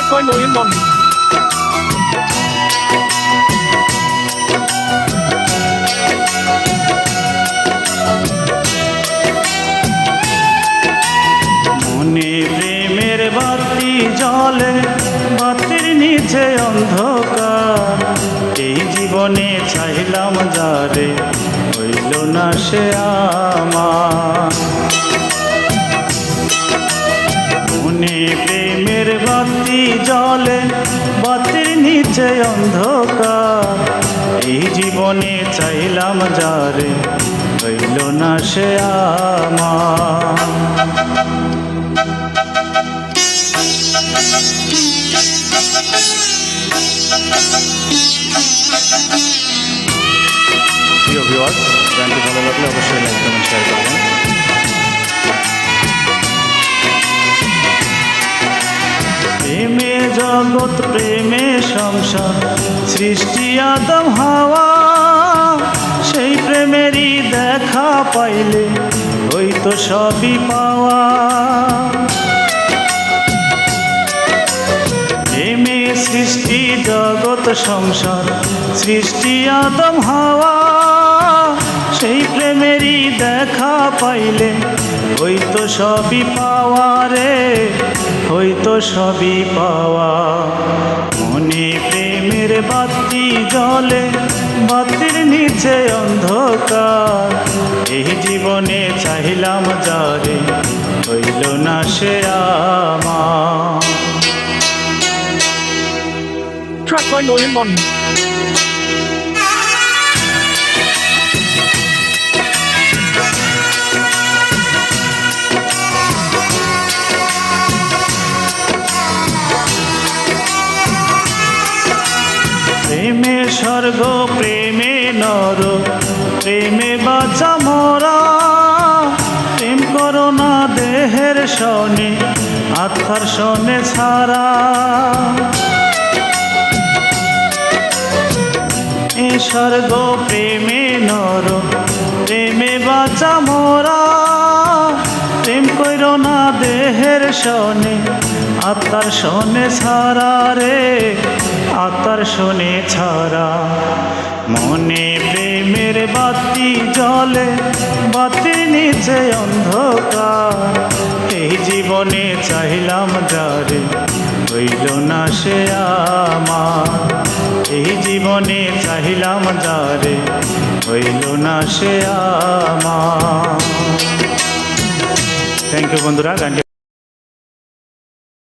Track by Moin Mon. মনে প্রেমের বাতি জ্বলে, বাতির নিচে অন্ধকার। এই জীবনে চাইলাম যারে, হইল না সে আমার। মনে প্রেমের বাতি জ্বলে, বাতির নিচে অন্ধকার। এই জীবনে চাইলাম যারে, হইল না সে আমার। প্রিয় ভিউয়ার্স, গানটি ভালো লাগলে অবশ্যই লাইক কমেন্ট শেয়ার করবেন। প্রেমে জগৎ প্রেমে সংসার, সৃষ্টি আদম হাওয়া। সেই প্রেমেরই দেখা পাইলে হইতো সবই পাওয়া। প্রেমে সৃষ্টি জগৎ সংসার, সৃষ্টি আদম হাওয়া। সেই প্রেমেরই দেখা পাইলে হইতো সবই পাওয়া রে, হইতো সবই পাওয়া। মনে প্রেমের বাতি জ্বলে, বাতির নিচে অন্ধকার। এই জীবনে চাইলাম যারে, হইল না সে আমার। Track by Moin Mon. প্রেমে স্বর্গ প্রেমে নর, প্রেমে বাঁচা মরা। প্রেম করো না দেহের শনে, আত্মার শনে ছাড়া। এ স্বর্গ প্রেমে নর, প্রেমে বাঁচা মরা। প্রেম করো না দেহের শনে, আত্মার শনে ছাড়া রে, আত্মার শনে ছাড়া। মনে প্রেমের বাতি জ্বলে, বাতির নিচে অন্ধকার। এই জীবনে চাইলাম যারে, হইল না সে আমার। এই জীবনে চাইলাম যারে, হইল না সে আমার। থ্যাংক ইউ বন্ধুরা। গানটি